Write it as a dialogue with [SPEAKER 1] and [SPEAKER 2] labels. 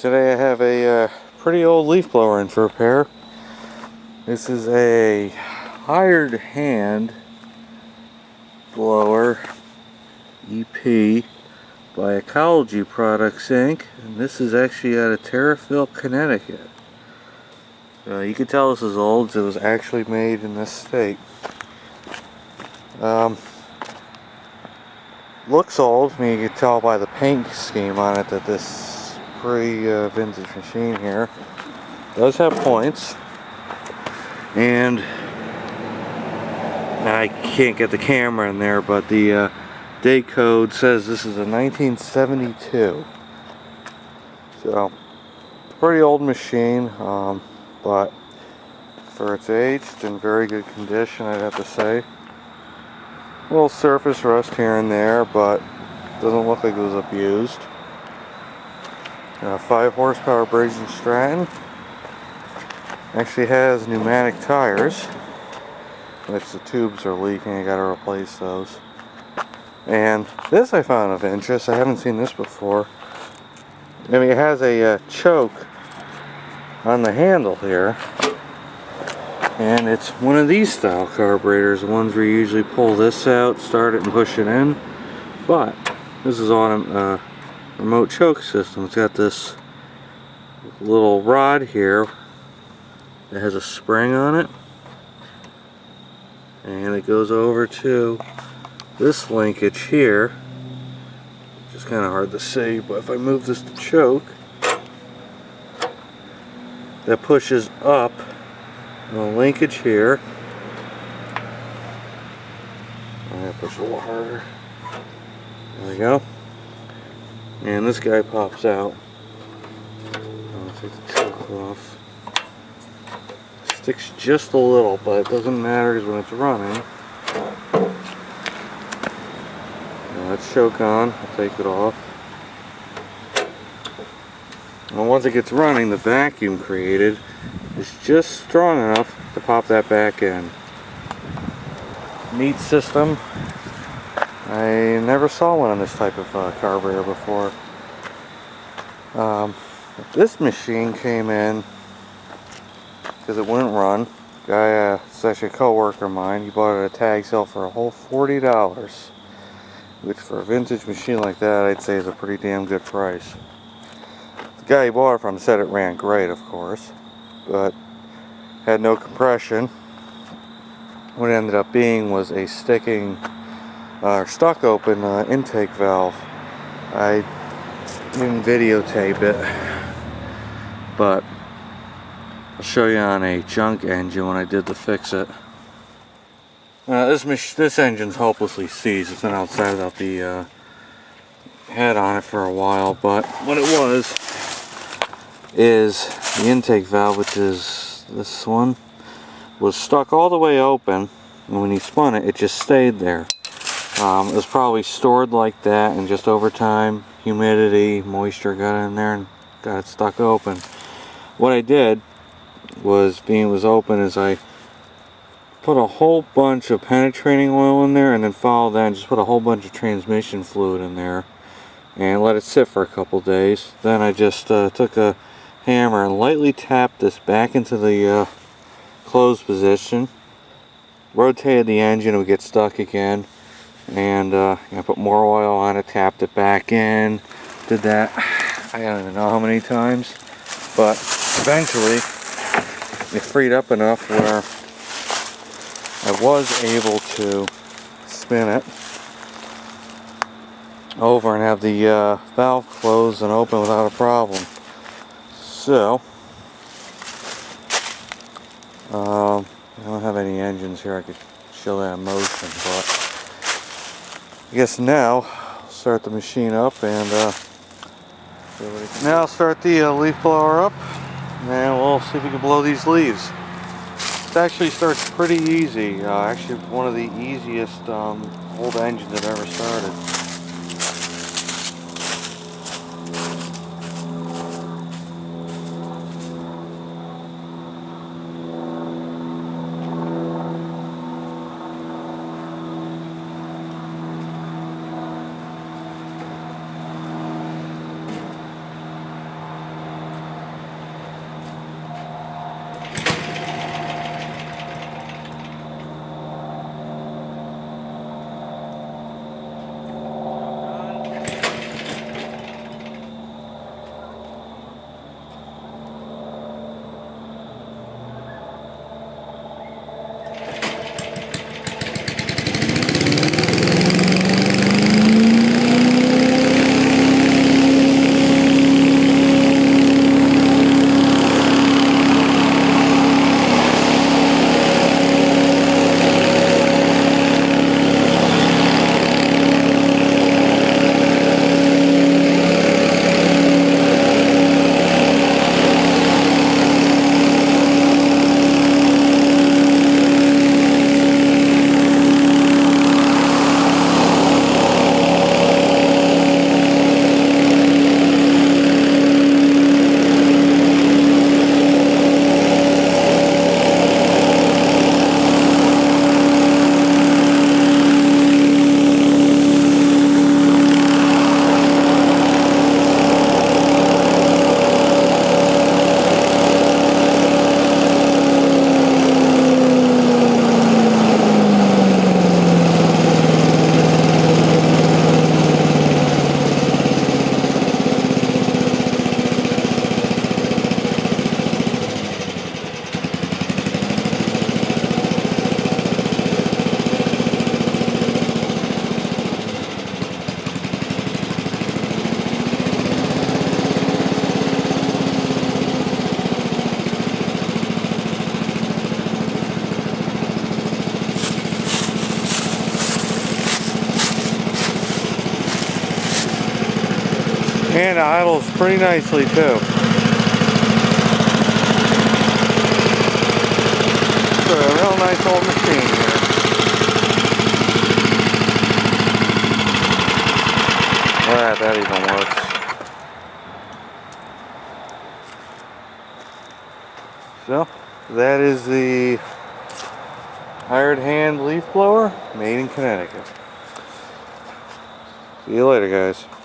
[SPEAKER 1] Today I have a pretty old leaf blower in for repair. This is a hired hand blower EP by Ecology Products Inc. And this is actually out of Tariffville, Connecticut. You can tell this is old because it was actually made in this state. Looks old. I mean, you can tell by the paint scheme on it that this pretty vintage machine here does have points, and I can't get the camera in there, but the date code says this is a 1972, so pretty old machine, but for its age it's in very good condition, I'd have to say. A little surface rust here and there, but doesn't look like it was abused. 5 horsepower Briggs & Stratton. Actually has pneumatic tires, which the tubes are leaking. I gotta replace those. And this I found of interest. I haven't seen this before. I mean, it has a choke on the handle here, and it's one of these style carburetors, the ones where you usually pull this out, start it, and push it in. But this is on a remote choke system. It's got this little rod here that has a spring on it, and it goes over to this linkage here, which is kind of hard to see, but if I move this to choke, that pushes up the linkage here. I'm going to push a little harder. There we go. And this guy pops out. I'll take the choke off. Sticks just a little, but it doesn't matter because when it's running. Let's choke on. I'll take it off. And once it gets running, the vacuum created is just strong enough to pop that back in. Neat system. I never saw one on this type of carburetor before. This machine came in because it wouldn't run. Guy, it's actually a co-worker of mine. He bought it at a tag sale for a whole $40, which for a vintage machine like that, I'd say is a pretty damn good price. The guy he bought it from said it ran great, of course, but had no compression. What it ended up being was a sticking stuck open intake valve. I didn't videotape it, but I'll show you on a junk engine when I did to fix it. This engine's hopelessly seized. It's been outside without the head on it for a while, but what it was is the intake valve, which is this one, was stuck all the way open, and when he spun it, it just stayed there. It was probably stored like that, and just over time, humidity, moisture got in there and got it stuck open. What I did was, being it was open, is I put a whole bunch of penetrating oil in there, and then followed that and just put a whole bunch of transmission fluid in there and let it sit for a couple days. Then I just took a hammer and lightly tapped this back into the closed position, rotated the engine, it would get stuck again, and I put more oil on it, tapped it back in, did that I don't even know how many times, but eventually it freed up enough where I was able to spin it over and have the valve closed and open without a problem. So I don't have any engines here I could show that in motion, but I guess now I'll start the machine up, and now I'll start the leaf blower up, and we'll see if we can blow these leaves. It actually starts pretty easy. Actually, one of the easiest old engines I've ever started. hand idles pretty nicely too. It's a real nice old machine here. Alright, that even works. So, that is the hired hand leaf blower made in Connecticut. See you later, guys.